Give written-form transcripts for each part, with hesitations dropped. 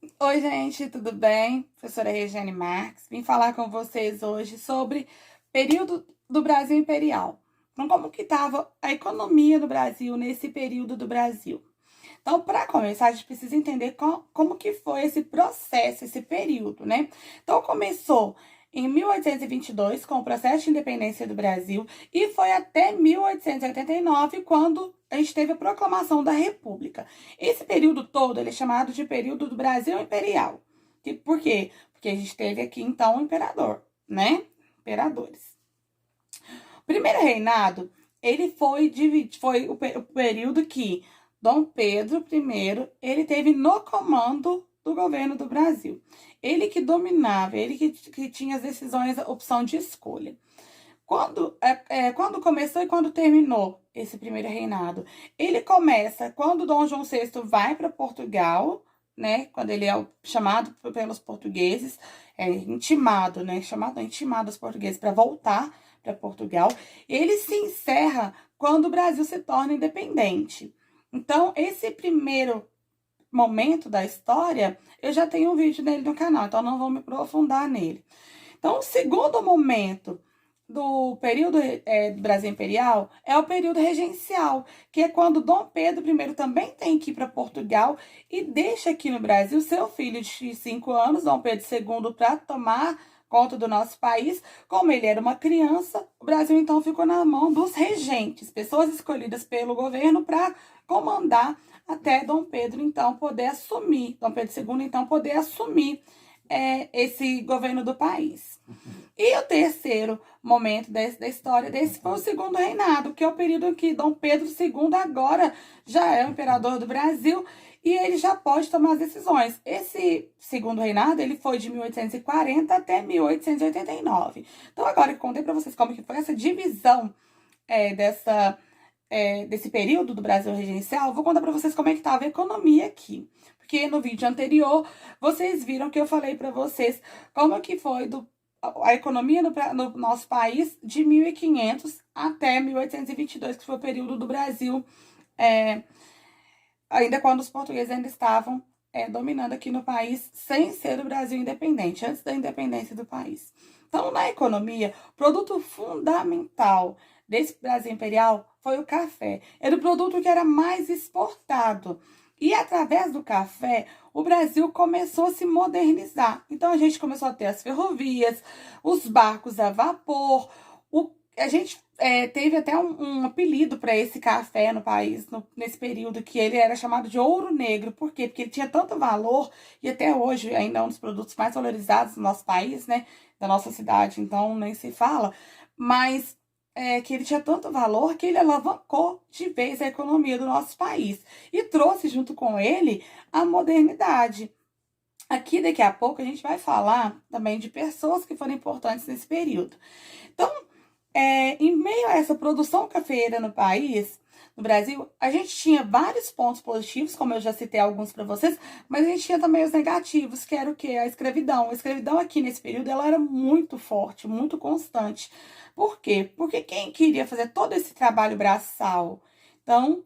Oi, gente, tudo bem? Professora Regiane Marques. Vim falar com vocês hoje sobre período do Brasil Imperial. Então, como que estava a economia do Brasil nesse período do Brasil? Então, para começar, a gente precisa entender como que foi esse processo, esse período, né? Então, começou em 1822, com o processo de independência do Brasil, e foi até 1889, quando a gente teve a proclamação da República. Esse período todo, ele é chamado de período do Brasil Imperial. Por quê? Porque a gente teve aqui, então, o imperador, né? Imperadores. O primeiro reinado, ele foi dividido, foi o período que Dom Pedro I, ele teve no comando do governo do Brasil. Ele que dominava, ele que tinha as decisões, a opção de escolha. Quando começou e quando terminou esse primeiro reinado? Ele começa quando Dom João VI vai para Portugal, né? Quando ele é chamado pelos portugueses, intimado, né? Intimado os portugueses para voltar para Portugal. Ele se encerra quando o Brasil se torna independente. Então, esse primeiro momento da história, eu já tenho um vídeo dele no canal, então não vou me aprofundar nele. Então, o segundo momento do período do Brasil Imperial é o período regencial, que é quando Dom Pedro I também tem que ir para Portugal e deixa aqui no Brasil seu filho de 5 anos, Dom Pedro II, para tomar conta do nosso país. Como ele era uma criança, o Brasil então ficou na mão dos regentes, pessoas escolhidas pelo governo para comandar até Dom Pedro então poder assumir, Dom Pedro II então poder assumir esse governo do país. E o terceiro momento da história desse foi o segundo reinado, que é o período em que Dom Pedro II agora já é o imperador do Brasil e ele já pode tomar as decisões. Esse segundo reinado, ele foi de 1840 até 1889. Então, agora que eu contei para vocês como que foi essa divisão desse período do Brasil regencial, vou contar para vocês como é que estava a economia aqui. Porque no vídeo anterior, vocês viram que eu falei para vocês como que foi a economia no nosso país de 1500 até 1822, que foi o período do Brasil, ainda quando os portugueses ainda estavam dominando aqui no país, sem ser o Brasil independente, antes da independência do país. Então, na economia, o produto fundamental desse Brasil imperial foi o café. Era o produto que era mais exportado. E através do café, o Brasil começou a se modernizar. Então, a gente começou a ter as ferrovias, os barcos a vapor. A gente teve até um apelido para esse café no país, nesse período, que ele era chamado de ouro negro. Por quê? Porque ele tinha tanto valor, e até hoje ainda é um dos produtos mais valorizados do nosso país, né? Da nossa cidade, então nem se fala. Mas que ele tinha tanto valor que ele alavancou de vez a economia do nosso país e trouxe junto com ele a modernidade. Aqui, daqui a pouco, a gente vai falar também de pessoas que foram importantes nesse período. Então, em meio a essa produção cafeeira no país, no Brasil, a gente tinha vários pontos positivos, como eu já citei alguns para vocês, mas a gente tinha também os negativos, que era o quê? A escravidão. A escravidão aqui nesse período, ela era muito forte, muito constante. Por quê? Porque quem queria fazer todo esse trabalho braçal? Então,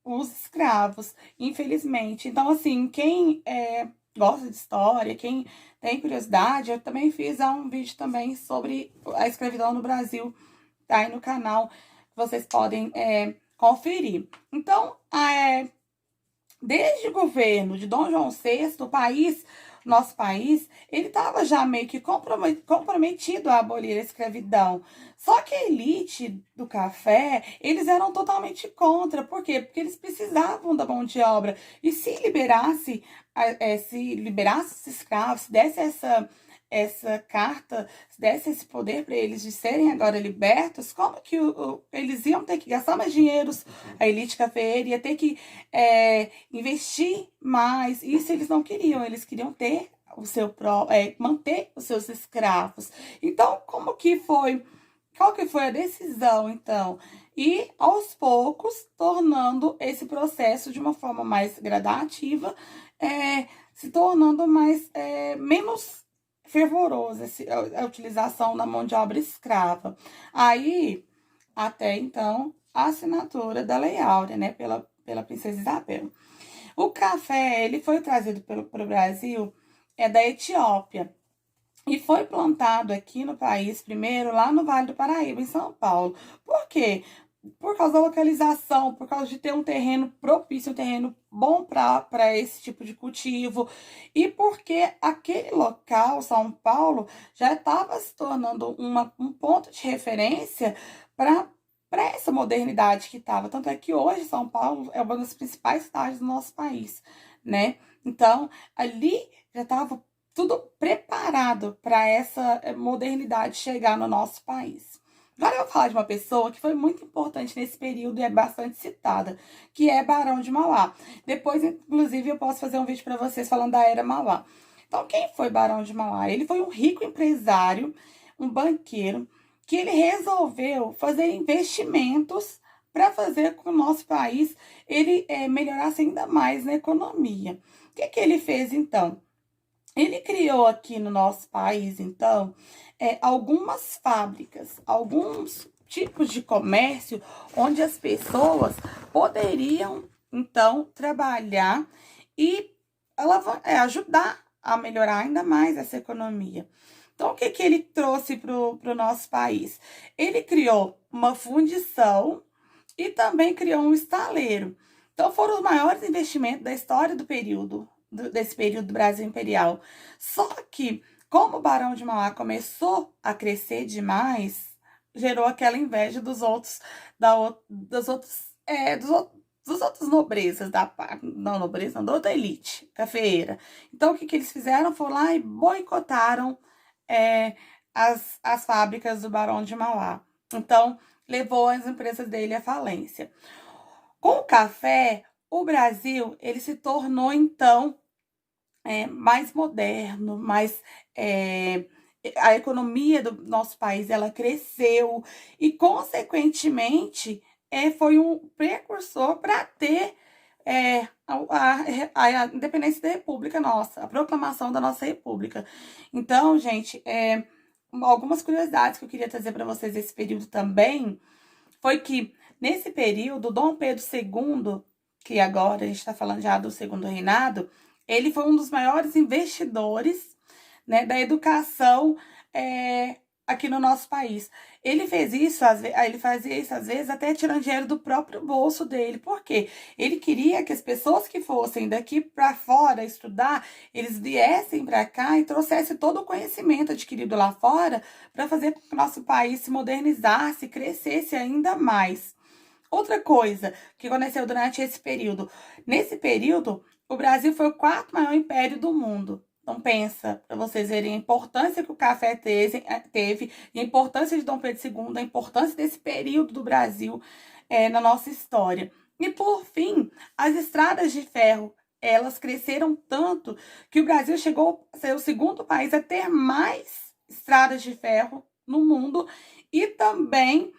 os escravos, infelizmente. Então, assim, quem gosta de história, quem tem curiosidade, eu também fiz um vídeo também sobre a escravidão no Brasil, tá aí no canal, vocês podem conferir. Então, desde o governo de Dom João VI, nosso país, ele estava já meio que comprometido a abolir a escravidão. Só que a elite do café, eles eram totalmente contra. Por quê? Porque eles precisavam da mão de obra. E se liberasse esses escravos, se desse essa carta, se desse esse poder para eles de serem agora libertos, como que eles iam ter que gastar mais dinheiro, a elite cafeeira ia ter que investir mais. Isso eles não queriam, eles queriam ter manter os seus escravos. Então, qual que foi a decisão, então? E, aos poucos, tornando esse processo de uma forma mais gradativa, se tornando menos fervoroso a utilização da mão de obra escrava. Aí, até então, a assinatura da Lei Áurea, né, pela Princesa Isabel. O café, ele foi trazido para o Brasil, da Etiópia. E foi plantado aqui no país, primeiro, lá no Vale do Paraíba, em São Paulo. Por quê? Por causa da localização, por causa de ter um terreno propício, um terreno bom para esse tipo de cultivo. E porque aquele local, São Paulo, já estava se tornando um ponto de referência para essa modernidade que estava. Tanto é que hoje São Paulo é uma das principais cidades do nosso país, né? Então, ali já estava tudo preparado para essa modernidade chegar no nosso país. Agora eu vou falar de uma pessoa que foi muito importante nesse período e é bastante citada, que é Barão de Mauá. Depois, inclusive, eu posso fazer um vídeo para vocês falando da Era Mauá. Então, quem foi Barão de Mauá? Ele foi um rico empresário, um banqueiro, que ele resolveu fazer investimentos para fazer com que o nosso país ele melhorasse ainda mais na economia. O que ele fez, então? Ele criou aqui no nosso país, então, algumas fábricas, alguns tipos de comércio onde as pessoas poderiam, então, trabalhar e ajudar a melhorar ainda mais essa economia. Então, o que ele trouxe para o nosso país? Ele criou uma fundição e também criou um estaleiro. Então, foram os maiores investimentos da história desse período do Brasil Imperial. Só que, como o Barão de Mauá começou a crescer demais, gerou aquela inveja dos outros, dos outros nobrezas, não nobreza, não, da outra elite cafeeira. Então, o que eles fizeram? Foram lá e boicotaram as fábricas do Barão de Mauá. Então, levou as empresas dele à falência. Com o café, o Brasil ele se tornou, então, mais moderno, a economia do nosso país ela cresceu e, consequentemente, foi um precursor para ter a independência da República nossa, a proclamação da nossa República. Então, gente, algumas curiosidades que eu queria trazer para vocês desse período também foi que, nesse período, Dom Pedro II, que agora a gente está falando já do segundo reinado, ele foi um dos maiores investidores, né, da educação aqui no nosso país. Ele fez isso, ele fazia isso às vezes até tirando dinheiro do próprio bolso dele. Por quê? Ele queria que as pessoas que fossem daqui para fora estudar, eles viessem para cá e trouxessem todo o conhecimento adquirido lá fora para fazer com que o nosso país se modernizasse, crescesse ainda mais. Outra coisa que aconteceu durante esse período. Nesse período, o Brasil foi o quarto maior império do mundo. Então, pensa, para vocês verem a importância que o café teve, a importância de Dom Pedro II, a importância desse período do Brasil na nossa história. E, por fim, as estradas de ferro, elas cresceram tanto que o Brasil chegou a ser o segundo país a ter mais estradas de ferro no mundo. E também,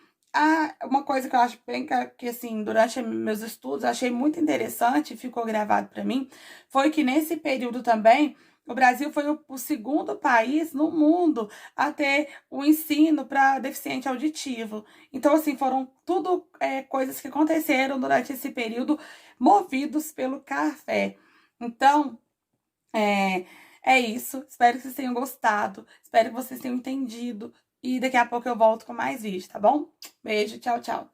uma coisa que eu acho bem que assim, durante meus estudos, achei muito interessante, ficou gravado para mim, foi que nesse período também, o Brasil foi o segundo país no mundo a ter o ensino para deficiente auditivo. Então, assim, foram tudo coisas que aconteceram durante esse período, movidos pelo café. Então, é isso. Espero que vocês tenham gostado. Espero que vocês tenham entendido. E daqui a pouco eu volto com mais vídeos, tá bom? Beijo, tchau, tchau.